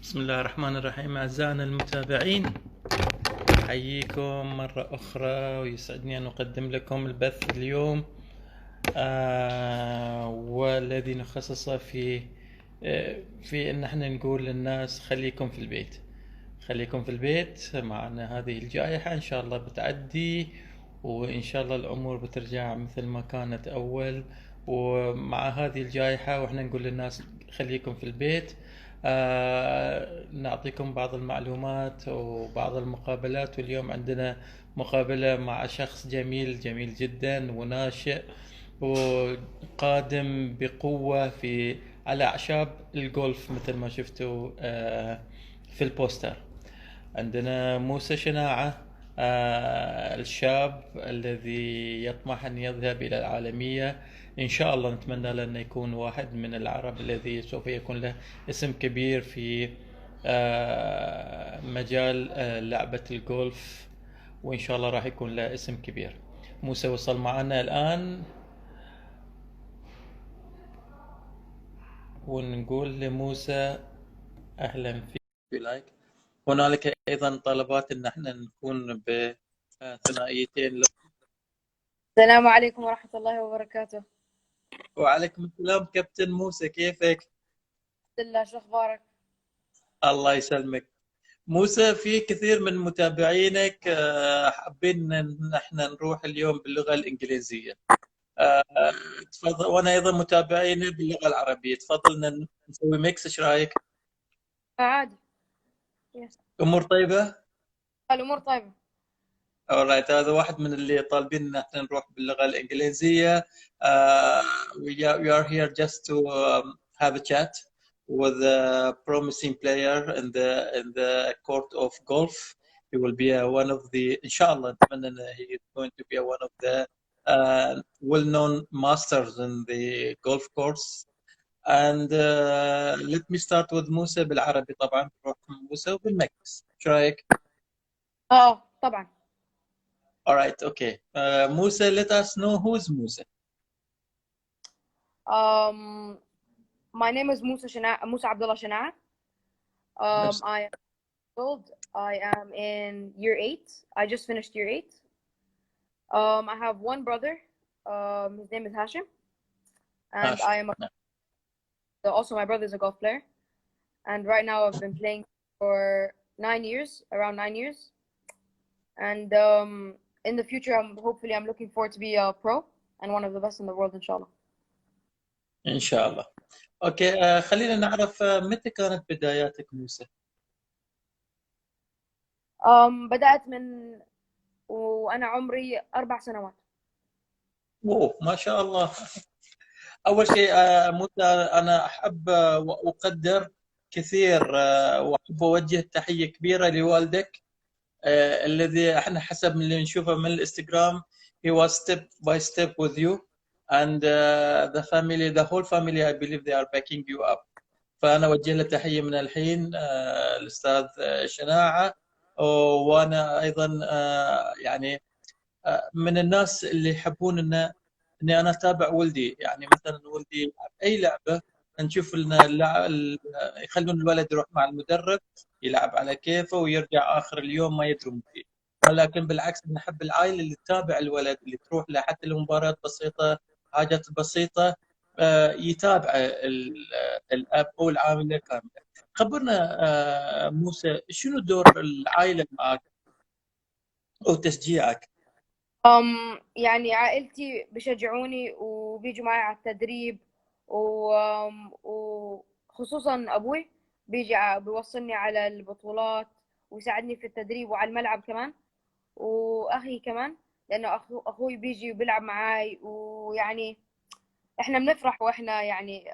بسم الله الرحمن الرحيم. أعزائنا المتابعين، أحييكم مرة أخرى ويسعدني أن أقدم لكم البث اليوم، والذي نخصصه في أن احنا نقول للناس خليكم في البيت. خليكم في البيت معنا، هذه الجائحة إن شاء الله بتعدي، وإن شاء الله الأمور بترجع مثل ما كانت أول. ومع هذه الجائحة وإحنا نقول للناس خليكم في البيت، نعطيكم بعض المعلومات وبعض المقابلات. واليوم عندنا مقابلة مع شخص جميل جميل جدا وناشئ وقادم بقوة على أعشاب الجولف مثل ما شفتوا في البوستر. عندنا موسى.شناعه، الشاب الذي يطمح أن يذهب إلى العالمية. إن شاء الله نتمنى له أن يكون واحد من العرب الذي سوف يكون له اسم كبير في مجال لعبة الجولف، وإن شاء الله راح يكون له اسم كبير. موسى وصل معنا الآن، ونقول لموسى أهلا فيك. هنالك أيضا طلبات أن احنا نكون بثنائيتين. السلام عليكم ورحمة الله وبركاته. وعليكم السلام كابتن موسى، كيفك؟ الحمد لله، شو أخبارك؟ الله يسلمك. موسى، في كثير من متابعينك حابين ان احنا نروح اليوم باللغة الإنجليزية. آه، تفضل، وانا ايضا متابعيني باللغة العربية. تفضل ان نسوي ميكس، ايش رايك؟ عادي. يس. امور طيبة؟ الأمور طيبة. alright، هذا واحد من اللي طالبين ان احنا نروح باللغة الإنجليزية. Uh, we are here just to have a chat with a promising player in the court of golf. He will be one of the, inshallah, he is going to be one of the well-known masters in the golf course. And let me start with موسى بالعربي. طبعا نروح موسى وبالمكس، شو رايك؟ طبعا. All right, okay. Musa, let us know who's Musa. Um, my name is Musa Abdullah Shana'a. Yes. I am old. I am in year 8. I just finished year 8. I have one brother. His name is Hashim, and Hashim. I am also my brother is a golf player. And right now I've been playing for 9 years, around 9 years. And in the future, I'm looking forward to be a pro and one of the best in the world, inshallah. إن شاء الله. أوكي، خلينا نعرف متى كانت بداياتك موسى؟ بدأت من وأنا عمري 4 سنوات. أوه، ما شاء الله. أول شيء موسى، أنا أحب وأقدر كثير، وأحب أوجه تحية كبيرة لوالدك، الذي احنا حسب اللي نشوفه من الانستغرام he was step by step with you, and the whole family, I believe they are backing you up. فأنا أوجه له تحية من الحين، الأستاذ شناعة. وأنا أيضا يعني من الناس اللي يحبون إني أنا أتابع ولدي. يعني مثلا ولدي يلعب أي لعبة، نشوف إن يخلون الولد يروح مع المدرب يلعب على كيفه ويرجع آخر اليوم ما يدرون فيه. ولكن بالعكس، نحب العائلة اللي تتابع الولد، اللي تروح له حتى لو مباريات بسيطة، حاجات بسيطة، يتابع الأب أو العائلة كاملة. خبرنا موسى، شنو دور العائلة معك أو تشجيعك؟ يعني عائلتي بيشجعوني وبيجوا معي على التدريب وخصوصا أبوي بيجي بيوصلني على البطولات ويساعدني في التدريب وعلى الملعب كمان، وأخي كمان لأنه أخوي بيجي وبيلعب معاي، ويعني إحنا بنفرح وإحنا يعني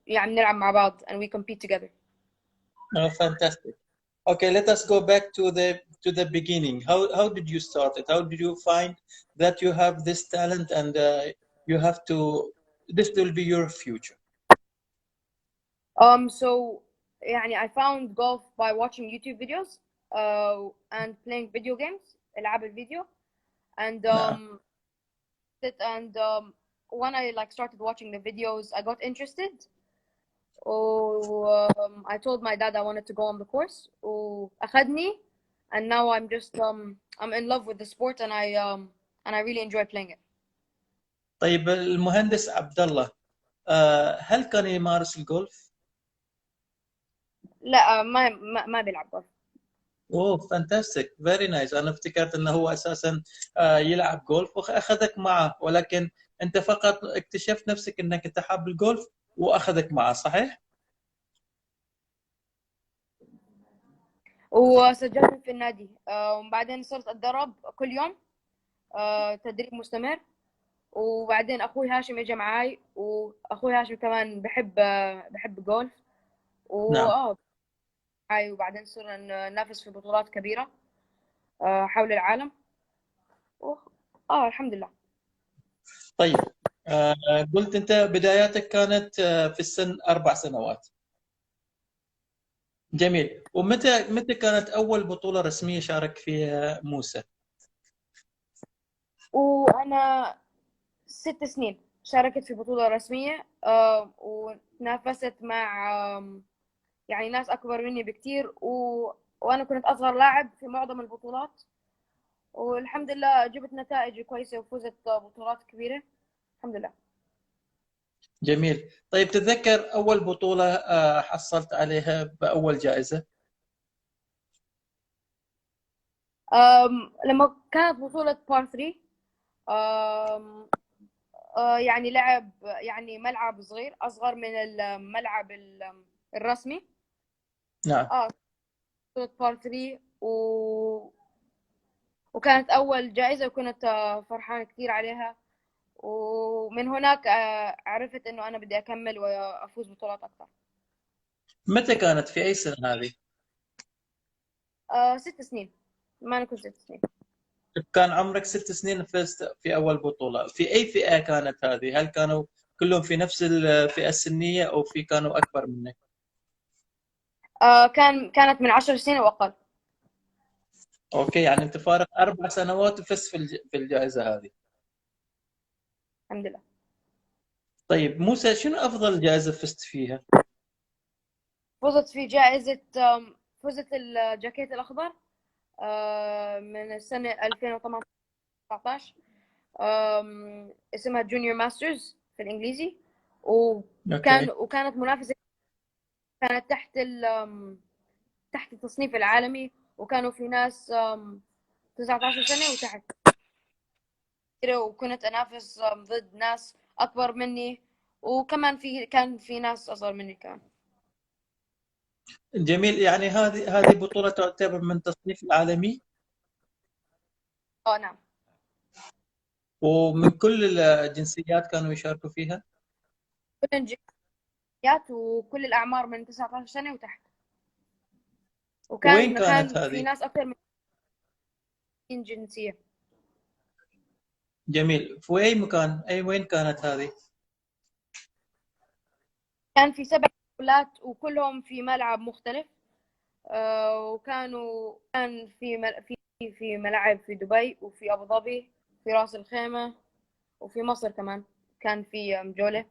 نلعب مع بعض and we compete together. Oh, fantastic. Okay, let us go back to the beginning. How did you start it? How did you find that you have this talent and you have to, this will be your future? So يعني I found golf by watching YouTube videos and playing video games, ألعاب الفيديو, and نعم. when I started watching the videos I got interested, I told my dad I wanted to go on the course وأخذني and now I'm just I'm in love with the sport and I really enjoy playing it. طيب المهندس عبد الله، هل كان يمارس الجولف؟ لا ما بيلعب golf. اوه فانتاستيك فيري نايس. انا افتكرت انه هو اساسا يلعب جولف واخذك معه، ولكن انت فقط اكتشفت نفسك انك انت حاب الجولف واخذك معه، صحيح؟ وسجلت في النادي وبعدين صرت أتدرب كل يوم تدريب مستمر. وبعدين أخوي هاشم إجا معاي وأخوي هاشم كمان بحب الجولف نعم. معاي وبعدين صرنا ننافس في بطولات كبيرة حول العالم و... الحمد لله. طيب آه، قلت انت بداياتك كانت في السن 4 سنوات. جميل. ومتى كانت اول بطولة رسمية شارك فيها موسى؟ وأنا 6 سنين شاركت في بطولة رسمية ونافست مع يعني ناس أكبر مني بكتير وأنا كنت أصغر لاعب في معظم البطولات والحمد لله جبت نتائج كويسة وفزت بطولات كبيرة الحمد لله. جميل. طيب تتذكر اول بطولة حصلت عليها باول جائزة؟ لما كانت بطولة بار 3 يعني لعب يعني ملعب صغير أصغر من الملعب الرسمي. نعم. بطولة بار 3 وكانت أول جائزة وكنت فرحانة كتير عليها ومن هناك عرفت إنه أنا بدي أكمل وأفوز بطولات أكثر. متى كانت، في اي سنة هذه؟ 6 سنين. ما أنا كنت 6 سنين. كان عمرك 6 سنين فزت في أول بطولة. في أي فئة كانت هذه؟ هل كانوا كلهم في نفس الفئة السنية أو كانوا أكبر منك؟ كانت من 10 سنين وأقل. أوكي، يعني أنت فارق 4 سنوات وفزت في الجائزة هذه. الحمد لله. طيب موسى، شنو أفضل جائزة فزت فيها؟ فزت في جائزة فزت الجاكيت الأخضر من السنة 2018. اسمها جونيور ماسترز في الإنجليزي أوكي. وكانت منافسة كانت تحت التصنيف العالمي وكانوا في ناس 19 سنة وتحت وكنت أنافس ضد ناس أكبر مني وكمان كان في ناس أصغر مني كمان. جميل. يعني هذه بطولة تعتبر من تصنيف العالمي، نعم. ومن كل الجنسيات كانوا يشاركوا فيها؟ كل الجنسيات وكل الأعمار من 19 سنة وتحت وين وكان كانت في هذه؟ ناس أكثر من 60 جنسية. جميل. في أي مكان، وين كانت هذه؟ كان في 7 بطولات وكلهم في ملعب مختلف كان في ملاعب في دبي وفي أبو ظبي في راس الخيمة وفي مصر كمان كان في جولة.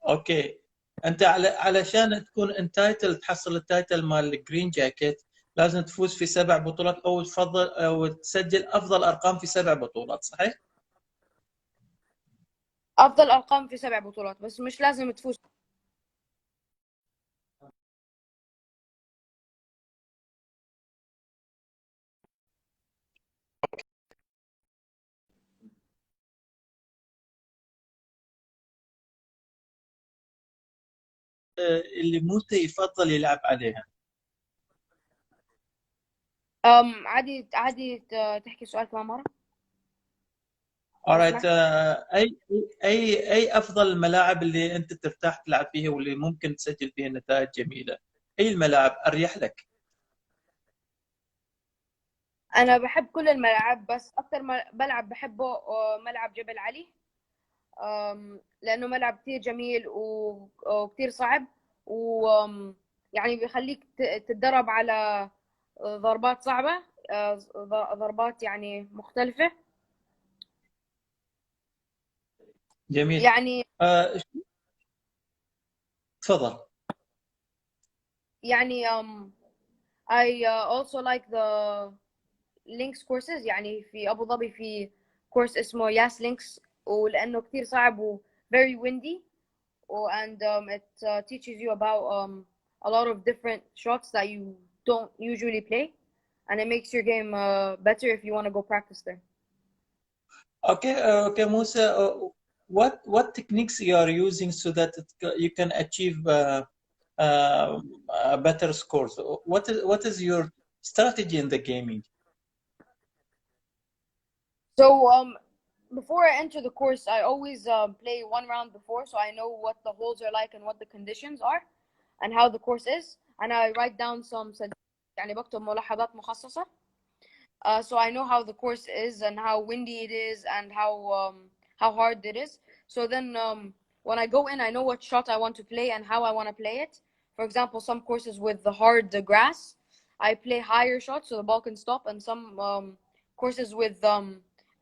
اوكي. انت علشان تكون انتايتل، تحصل التايتل مال الجرين جاكيت، لازم تفوز في 7 بطولات او تفضل او تسجل افضل ارقام في 7 بطولات، صحيح؟ أفضل أرقام في 7 بطولات بس مش لازم تفوز. اللي موسى يفضل يلعب عليها. عادي تحكي سؤال كمان مرة لو alright. سمحت. اي افضل الملاعب اللي انت ترتاح تلعب فيها واللي ممكن تسجل فيها نتائج جميله؟ اي الملاعب اريح لك؟ أنا بحب كل الملاعب بس أكتر ملعب بحبه ملعب جبل علي لأنه ملعب كتير جميل وكتير صعب و يعني بيخليك تتدرب على ضربات صعبة ضربات يعني مختلفة جميل. يعني تفضل. يعني I also like the links courses. يعني في أبو ظبي في course اسمه ياس links، ولأنه كتير صعب و very windy and it teaches you about a lot of different shots that you don't usually play, and it makes your game better if you want to go practice there. Okay, Musa, what techniques you are using so that you can achieve better scores? What is your strategy in the gaming? So before I enter the course, I always play one round before, so I know what the holes are like and what the conditions are and how the course is, and I write down some يعني بكتب ملاحظات مخصصة. So I know how the course is and how windy it is and how hard it is. So then when I go in, I know what shot I want to play and how I want to play it. For example, some courses with the hard grass, I play higher shots so the ball can stop, and some courses with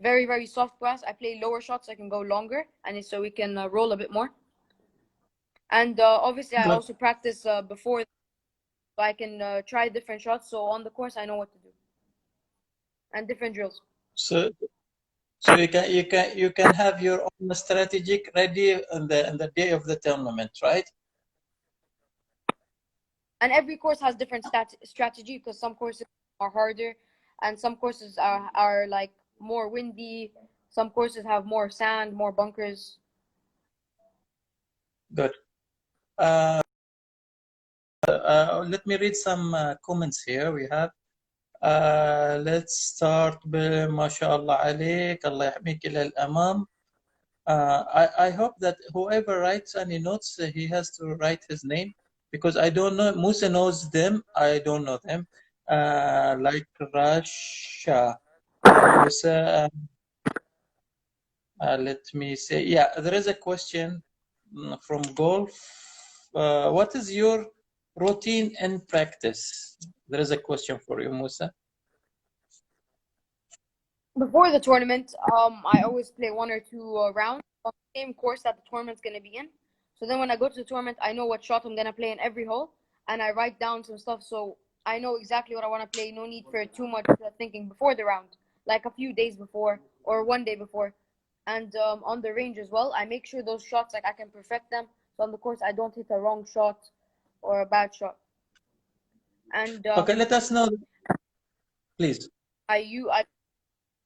very very soft grass, I play lower shots so I can go longer and so we can roll a bit more. And obviously I Good. also practice before so I can try different shots. So on the course I know what to do and different drills. So you can have your own strategic ready on the day of the tournament, right? And every course has different strategy because some courses are harder and some courses are like more windy. Some courses have more sand, more bunkers. Good. Let me read some comments here we have. Let's start بما شاء الله عليك الله يحميك إلى الأمام. I hope that whoever writes any notes he has to write his name because I don't know. Musa knows them. I don't know them. Like Rasha, Musa. Let me say. Yeah, there is a question from Golf. What is your routine in practice? There is a question for you, Musa. Before the tournament, I always play one or two rounds on the same course that the tournament's gonna be in. So then when I go to the tournament, I know what shot I'm gonna play in every hole, and I write down some stuff so I know exactly what I want to play. No need for too much thinking before the round, like a few days before or one day before. And on the range as well, I make sure those shots like I can perfect them. So on the course, I don't hit a wrong shot or a bad shot. And Okay, let us know, please. I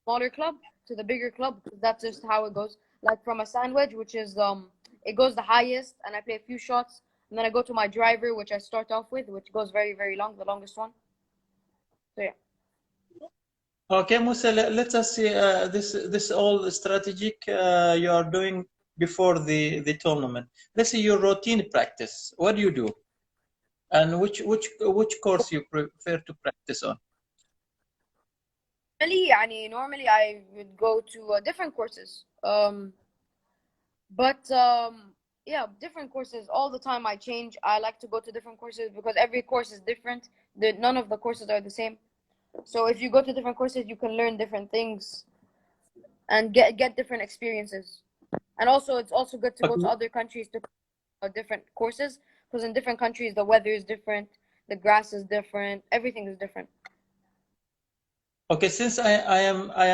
smaller club to the bigger club because that's just how it goes. Like from a sandwich, which is it goes the highest, and I play a few shots, and then I go to my driver, which I start off with, which goes very very long, the longest one. So yeah. Okay, Musa, let us see this all strategic you are doing before the tournament. Let's see your routine practice. What do you do, and which course you prefer to practice on? Normally I would go to different courses. But yeah, different courses all the time. I change. I like to go to different courses because every course is different. None of the courses are the same. So if you go to different courses, you can learn different things and get different experiences. And also, it's also good to go to Okay. other countries to different courses because in different countries the weather is different, the grass is different, everything is different. Okay, since I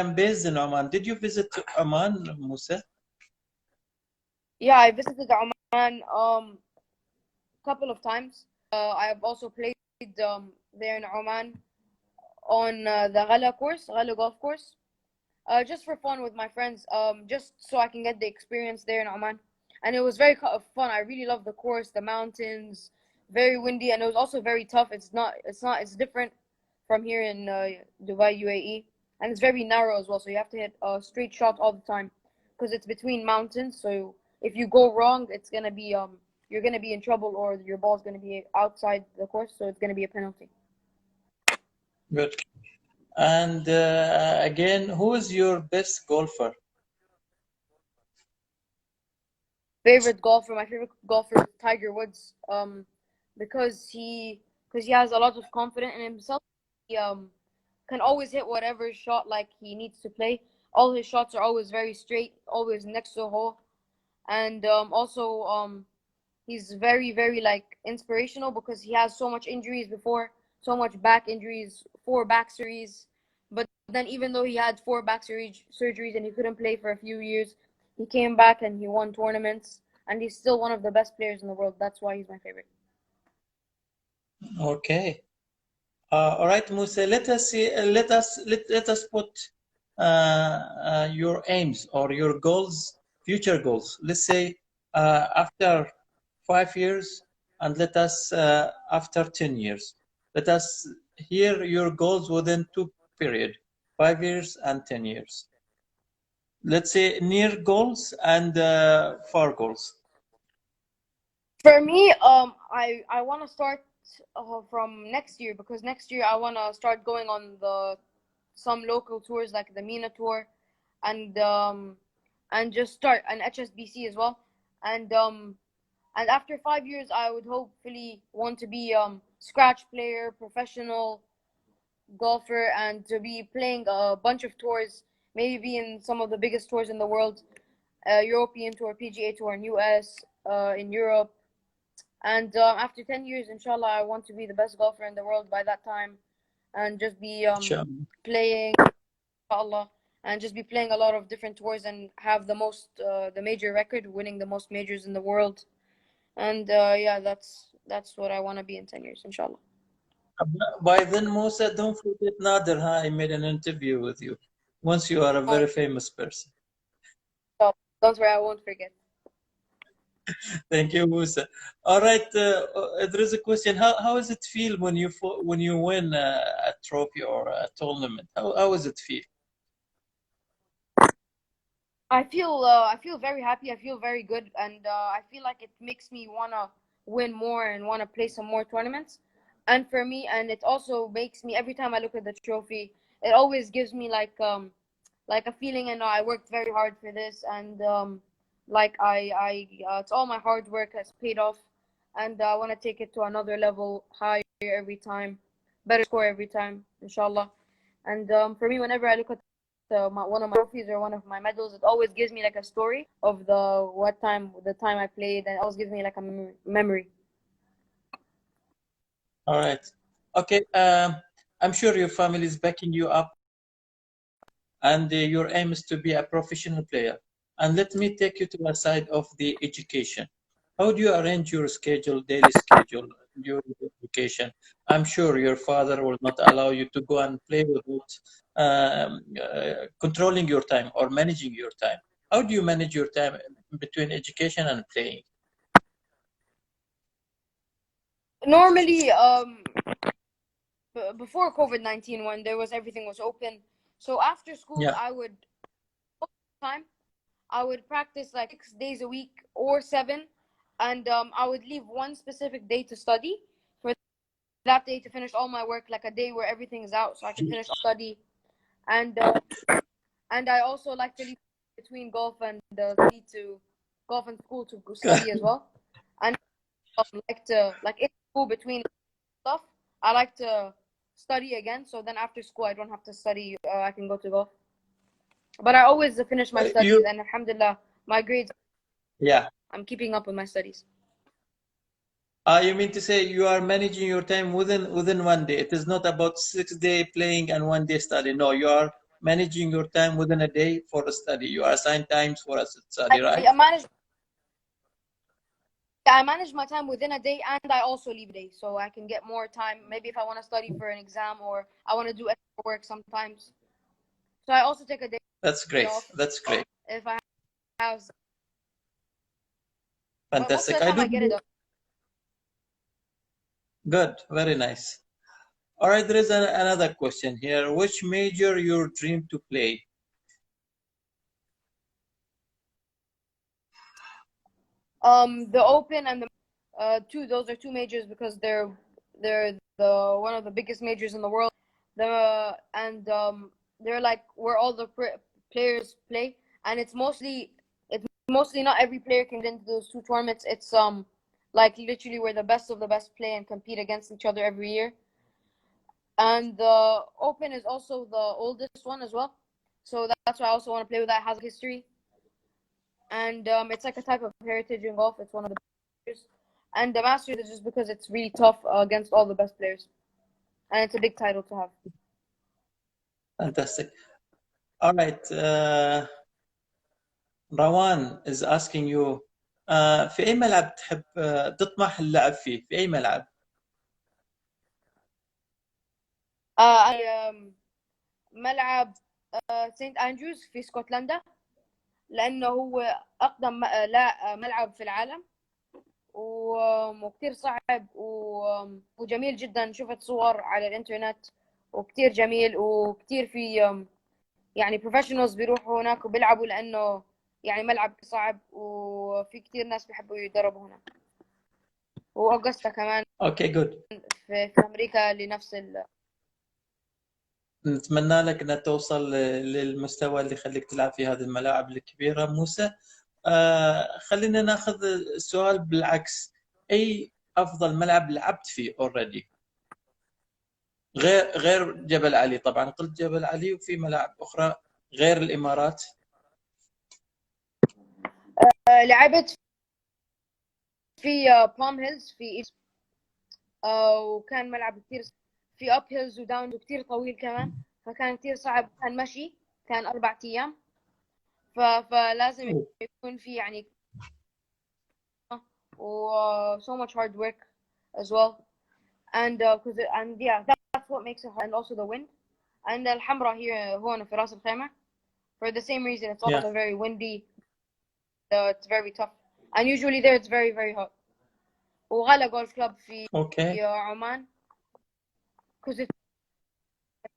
am based in Oman, did you visit Oman, Musa? Yeah, I visited Oman couple of times. I have also played there in Oman on the Ghala golf course, just for fun with my friends, just so I can get the experience there in Oman. And it was very fun. I really loved the course, the mountains, very windy, and it was also very tough. It's different from here in Dubai, UAE, and it's very narrow as well. So you have to hit a straight shot all the time because it's between mountains. So if you go wrong, it's gonna be you're gonna be in trouble, or your ball's gonna be outside the course, so it's gonna be a penalty. Good. And again, who is your best golfer? My favorite golfer is Tiger Woods. Because he has a lot of confidence in himself. He can always hit whatever shot like he needs to play. All his shots are always very straight, always next to the hole. and also he's very, very like inspirational because he has so much injuries before, so much back injuries, 4 back surgeries. But then even though he had 4 back surgeries and he couldn't play for a few years, he came back and he won tournaments, and he's still one of the best players in the world. That's why he's my favorite. Okay. All right, Musa. Let us see. Let us put your aims or your goals, future goals. Let's say after 5 years, and let us after 10 years. Let us hear your goals within two period, 5 years and 10 years. Let's say near goals and far goals. For me, I want to start from next year, because next year I want to start going on the some local tours like the MENA tour, and just start an HSBC as well, and after 5 years I would hopefully want to be scratch player, professional golfer, and to be playing a bunch of tours, maybe be in some of the biggest tours in the world, European tour, PGA tour in US, in Europe. And after 10 years, inshallah, I want to be the best golfer in the world by that time, and just be Sure. playing, inshallah, and just be playing a lot of different tours and have the major record, winning the most majors in the world. And yeah, that's what I want to be in 10 years, inshallah. By then, Musa, don't forget Nader. Huh? I made an interview with you. Once you are a Oh, very famous person. don't worry, I won't forget. Thank you, Musa. All right, there is a question. How does it feel when you win a trophy or a tournament? How does it feel? I feel very happy. I feel very good, and I feel like it makes me wanna win more and wanna play some more tournaments. And for me, and it also makes me, every time I look at the trophy, it always gives me like a feeling, and I worked very hard for this, and like it's all my hard work has paid off, and I want to take it to another level, higher every time, better score every time, inshallah. And for me, whenever I look at one of my trophies or one of my medals, it always gives me like a story of the time I played, and it always gives me like a memory. All right. Okay. I'm sure your family is backing you up, and your aim is to be a professional player. And let me take you to the side of the education. How do you arrange your schedule, daily schedule, your education? I'm sure your father will not allow you to go and play without controlling your time or managing your time. How do you manage your time between education and playing? Normally, before COVID-19, when there was everything was open, so after school, Yeah. time I would practice like 6 days a week or 7, and I would leave one specific day to study, for that day to finish all my work, like a day where everything is out, so I can finish study. And I also like to leave between golf and school to go study as well. And like to like in school between stuff, I like to study again. So then after school, I don't have to study. I can go to golf. But I always finish my You, studies, and alhamdulillah, my grades. yeah. I'm keeping up with my studies. You mean to say you are managing your time within one day? It is not about 6 day playing and one day study. No, you are managing your time within a day for a study. You are assigned times for a study, I, right? I manage I manage my time within a day, and I also leave a day so I can get more time. Maybe if I want to study for an exam, or I want to do extra work sometimes. So I also take a day That's great. off That's great. if I have. But most of Fantastic. the I time do I get it believe. done. Good. Very nice. All right. There is another question here. Which major you dream to play? The Open and the two. Those are two majors because they're the one of the biggest majors in the world. They're like where all the players play, and it's mostly not every player can get into those two tournaments. It's like literally where the best of the best play and compete against each other every year. And the Open is also the oldest one as well, so that's why I also want to play with that. It has history. and it's like a type of heritage in golf. It's one of the best. And the Masters is just because it's really tough against all the best players, and it's a big title to have. Fantastic. All right. روان is asking you في أي ملعب تحب تطمح اللعب فيه؟ في أي ملعب؟ ملعب سانت أندروز في اسكتلندا، لأنه هو أقدم ملعب في العالم، وكتير صعب وجميل جدا. شفت صور على الإنترنت وكتير جميل، وكتير في يعني بروفيشنالز بيروحوا هناك وبيلعبوا، لأنه يعني ملعب صعب وفي كتير ناس بيحبوا يتدربوا هناك. وأوغستا كمان اوكي جود. في أمريكا لنفس نتمنى لك أن توصل للمستوى اللي يخليك تلعب في هذه الملاعب الكبيرة. موسى، خلينا ناخذ السؤال بالعكس. أي أفضل ملعب لعبت فيه already؟ غير جبل علي طبعا، قلت جبل علي وفي ملاعب أخرى غير الإمارات. لعبت في بالم هيلز في إيست، وكان ملعب كتير في اب هيلز وداون وكتير طويل كمان، فكان كتير صعب. كان مشي، كان 4 أيام، فلازم يكون في يعني so much hard work as well, and yeah, that's what makes it hard, and also the wind. And الحمراء here هون في راس الخيمة, for the same reason. It's also very windy, it's very tough, and usually there it's very very hot. وغلا golf club في عمان, because it's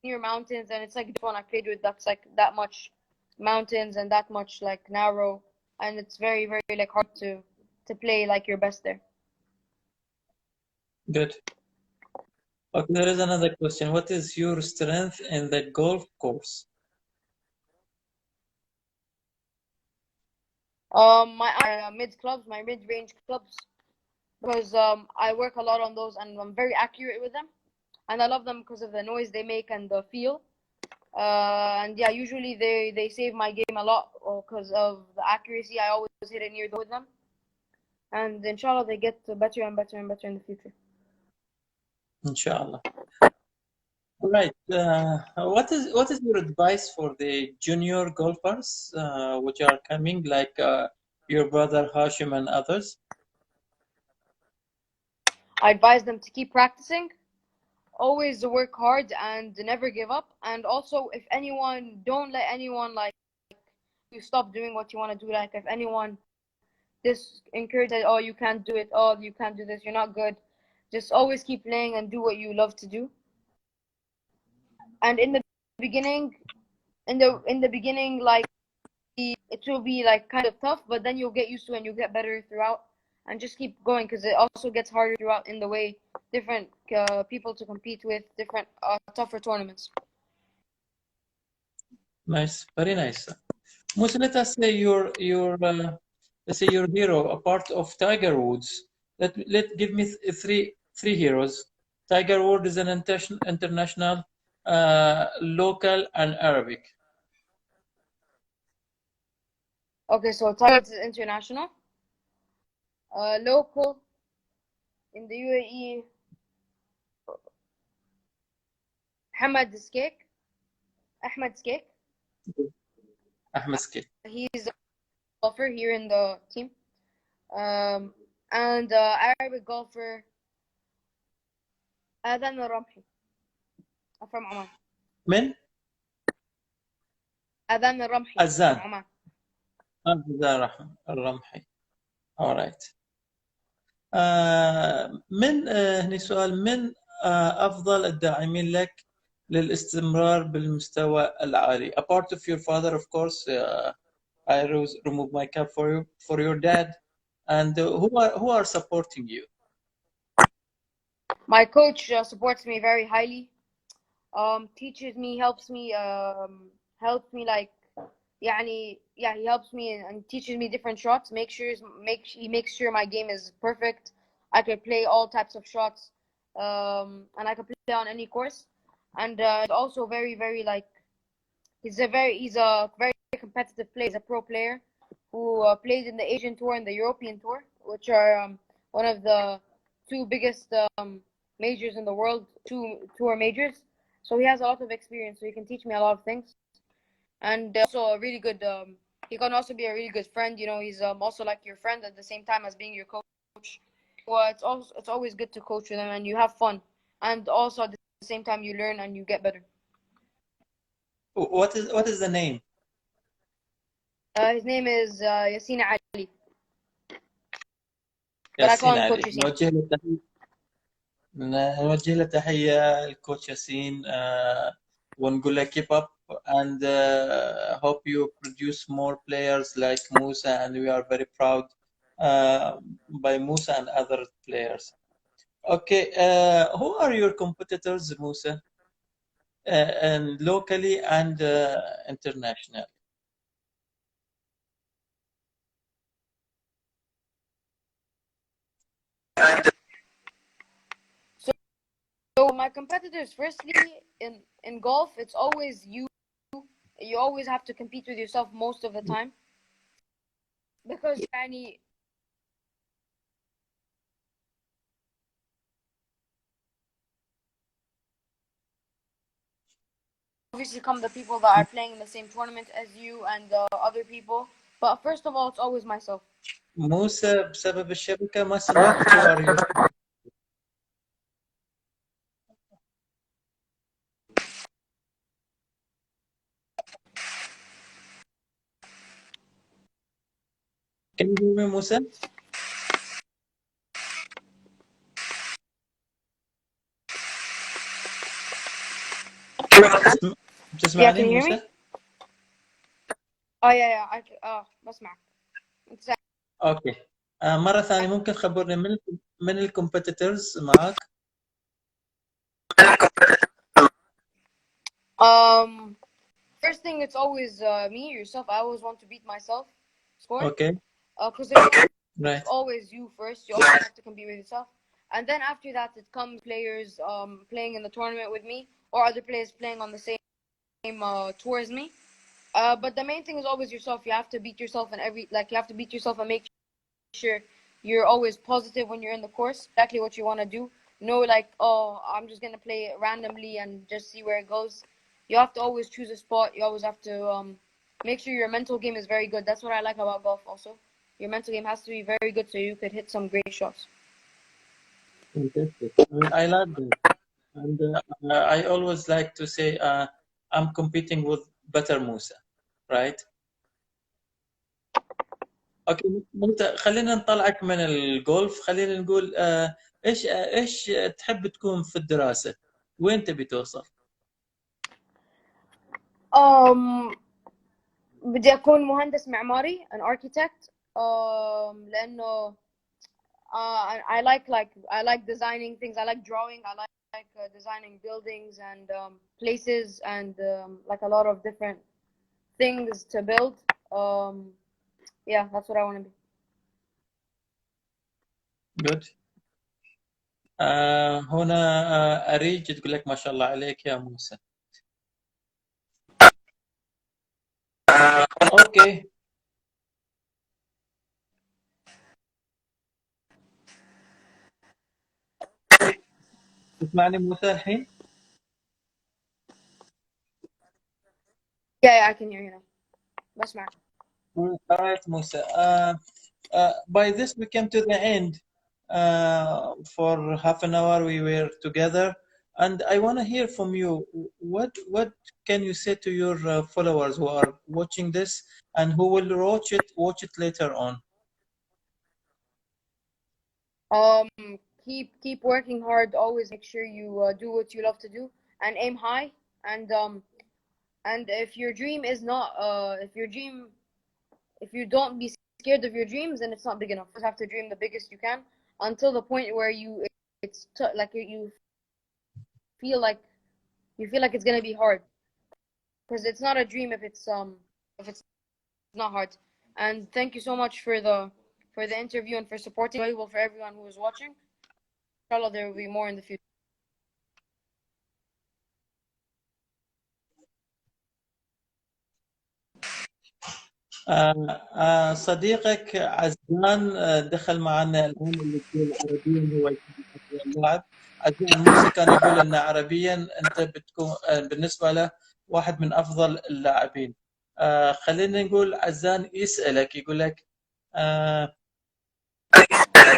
near mountains, and it's like the one I played with that's like that much mountains and that much like narrow, and it's very very like hard to play like your best there. Good. Okay, there is another question. What is your strength in the golf course? My mid clubs, my mid-range clubs, because I work a lot on those, and I'm very accurate with them, and I love them because of the noise they make and the feel. And yeah, usually they save my game a lot because of the accuracy. I always hit it near with them, and inshallah they get better and better and better in the future. Inshallah. Right. What is your advice for the junior golfers which are coming, like your brother Hashim and others? I advise them to keep practicing, always work hard and never give up. And also, if anyone, don't let anyone like you stop doing what you want to do. Like if anyone encourage that, oh, you can't do it, oh, you can't do this, you're not good, just always keep playing and do what you love to do. And in the beginning, like it will be like kind of tough, but then you'll get used to it and you'll get better throughout, and just keep going, because it also gets harder throughout in the way, different people to compete with, different tougher tournaments. Nice, very nice. Musa, let us say let's say your hero, a part of Tiger Woods. Give me three heroes. Tiger Woods is an international, local, and Arabic. Okay, so Tiger Woods is international. Local in the UAE, Ahmed Skik. Ahmed Skik. He's a golfer here in the team. And Arabic golfer أذان الرمحي from عمان. من؟ أذان الرمحي أذان. from عمان. أذان الرمحي. All right. هني سؤال: من أفضل الداعمين لك للاستمرار بالمستوى العالي? Apart of your father, of course, I remove my cap for you, for your dad, and who are supporting you? My coach supports me very highly. Teaches me, helps me like يعني yeah, he helps me and teaches me different shots. He makes sure my game is perfect. I could play all types of shots, and I could play on any course. And also very very like he's a very competitive player. He's a pro player who played in the Asian tour and the European tour, which are one of the two biggest majors in the world, two tour majors. So he has a lot of experience, so he can teach me a lot of things. And also a really good, he can also be a really good friend. You know, he's also like your friend at the same time as being your coach. Well, it's always good to coach with him, and you have fun, and also at the same time you learn and you get better. What is the name? His name is Yassine Ali, but I call ياسين him علي. Coach Yassine. نوجه له تحية الكوتش ياسين ونقول له keep up and hope you produce more players like Musa, and we are very proud by Musa and other players. Okay, who are your competitors, Musa, and locally and international? So my competitors, firstly, in golf, it's always you. You always have to compete with yourself most of the time because يعني obviously come the people that are playing in the same tournament as you and other people. But first of all, it's always myself. موسى بسبب الشبكة ما سمعت who are you. Can you hear me, موسى؟ Yeah, بتسمعني can you hear me? موسى؟ Oh yeah, بسمعك. اوكي. مرة ثانية ممكن خبرني من الكومبيتيتورز معك؟ First thing, it's always me, yourself. I always want to beat myself. Score. اوكي. Because it's Right. always you first. You always have to compete with yourself. And then after that, it comes players playing in the tournament with me, or other players playing on the same tour as me. But the main thing is always yourself. You have to beat yourself in you have to beat yourself and make sure you're always positive when you're in the course. Exactly what you want to do. No, like, oh, I'm just gonna play it randomly and just see where it goes. You have to always choose a spot. You always have to make sure your mental game is very good. That's what I like about golf. Also, your mental game has to be very good so you could hit some great shots. Fantastic. I like that. And I always like to say I'm competing with better Musa, right? اوكي خلينا نطلعك من الجولف، خلينا نقول ايش تحب تكون في الدراسة؟ وين تبي توصل؟ بدي أكون مهندس معماري an architect لأنه I like designing things. I like drawing. I like designing buildings and places and like a lot of different things to build. Yeah, that's what I want to be. Good. هنا أريج تقول لك ما شاء الله عليك يا موسى. اوكي. تسمعني موسى الحين؟ Yeah, I can hear you now. بسمعك. All right, Musa. By this, we came to the end. For half an hour, we were together, and I want to hear from you. What can you say to your followers who are watching this and who will watch it later on? Um, keep working hard. Always make sure you do what you love to do and aim high. And if your dream is not if you don't be scared of your dreams, then it's not big enough. You have to dream the biggest you can until the point where like you feel like it's gonna be hard because it's not a dream if it's not hard. And thank you so much for the interview and for supporting. Valuable for everyone who is watching. Inshallah, there will be more in the future. صديقك عزان دخل معنا الآن اللي يقول عربيا هو يكون أفضل لاعب. عزان موسى كان يقول أن عربيا أنت بتكون بالنسبة له واحد من أفضل اللاعبين. خلينا نقول عزان يسألك يقول لك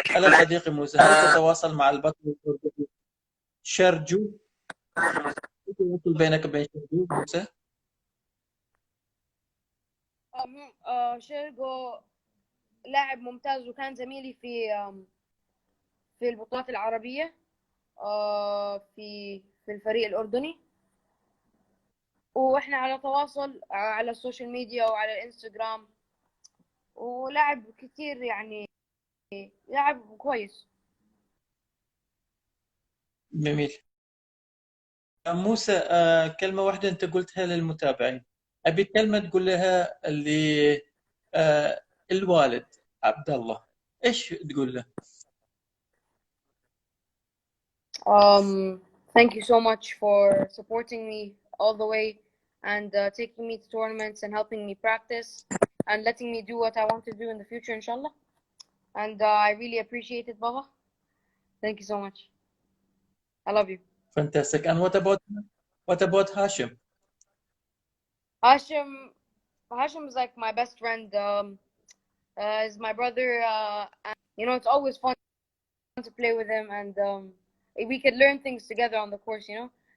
هلا صديقي موسى، هل تتواصل مع البطل الأردني شرجو؟ تواصل بينك وبين شرجو موسى؟ شيرجو لاعب ممتاز وكان زميلي في البطولات العربية في الفريق الأردني، واحنا على تواصل على السوشيال ميديا وعلى الانستغرام، ولاعب كتير يعني لاعب كويس. جميل. موسى كلمة واحدة أنت قلتها للمتابعين، أبي كلمة تقول لها اللي الوالد عبد الله، إيش تقول له؟ Thank you so much for supporting me all the way and taking me to tournaments and helping me practice and letting me do what I want to do in the future, inshallah. And I really appreciate it, Baba. Thank you so much. I love you. Fantastic. And what about Hashim? Hashim is like my best friend. Is my brother. And, it's always fun to play with him, and we could learn things together on the course,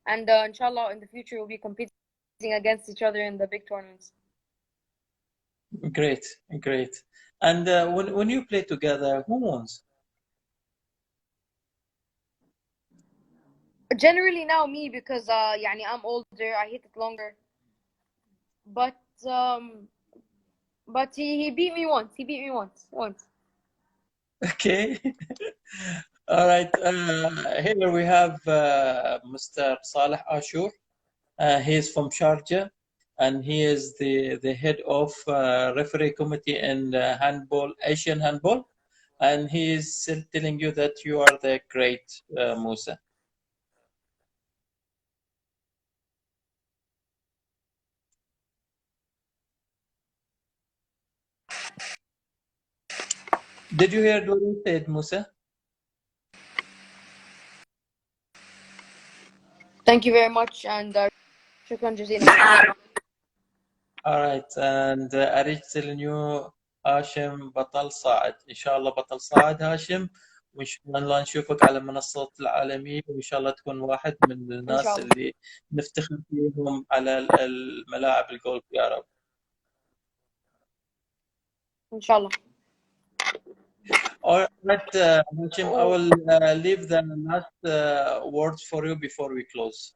And inshallah, in the future, we'll be competing against each other in the big tournaments. Great. And when you play together, who wins? Generally now me, because I'm older, I hit it longer. But he beat me once. Once. Okay. All right. Here we have Mr. Saleh Ashur. He is from Sharjah, and he is the head of referee committee in handball, Asian handball, and he is telling you that you are the great Musa. Did you hear what he said, Musa? Thank you very much, and shukran jazeelan. All right, and أريد telling you هاشم بطل صاعد، إن شاء الله بطل صاعد هاشم، وإن شاء الله نشوفك على منصات العالمية، وإن شاء الله تكون واحد من الناس اللي نفتخر فيهم على الملاعب الجولف يا رب. إن شاء الله. All right, Hashim, I will leave the last words for you before we close.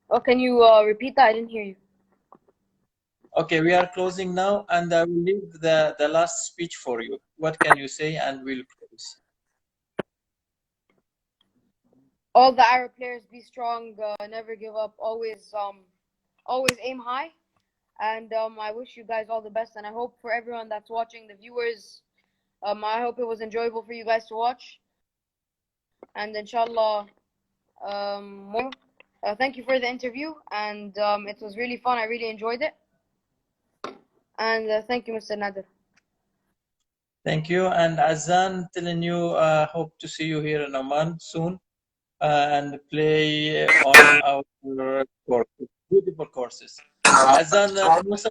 Oh, can you repeat that? I didn't hear you. Okay, we are closing now, and I will leave the last speech for you. What can you say, and we'll close. All the Arab players, be strong, never give up, always aim high, and I wish you guys all the best, and I hope for everyone that's watching, the viewers, I hope it was enjoyable for you guys to watch, and inshallah, more. Thank you for the interview, and it was really fun. I really enjoyed it, and thank you, Mr. Nader. Thank you, and Azan, telling you, hope to see you here in Oman soon, and play on our courses, beautiful courses. Azan, Musa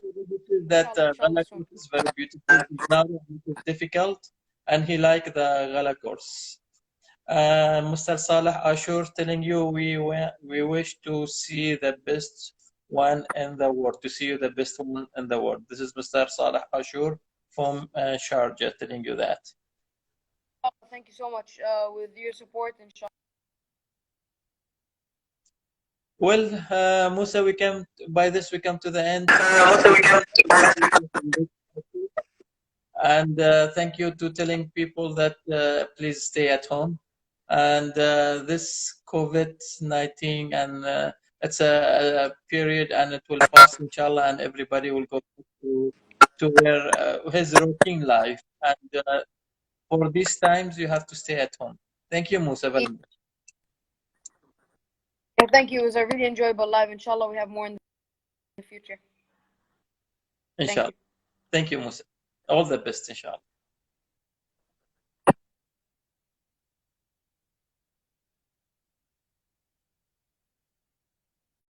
that Gala course is very beautiful. Now it is difficult, and he liked the Gala course. Mr. Saleh Ashur telling you we wish to see the best one in the world, to see you the best one in the world. This is Mr. Saleh Ashur from Sharjah telling you that. Thank you so much with your support, inshallah. Well, Musa, we come to the end. And thank you to telling people that please stay at home. And this COVID-19, and it's a period, and it will pass, inshallah, and everybody will go to his routine life. And for these times, you have to stay at home. Thank you, Musa, very much. Well, thank you. It was a really enjoyable live. Inshallah, we have more in the future. ان Thank شاء you. الله. Thank you, Musa. All the best ان شاء الله.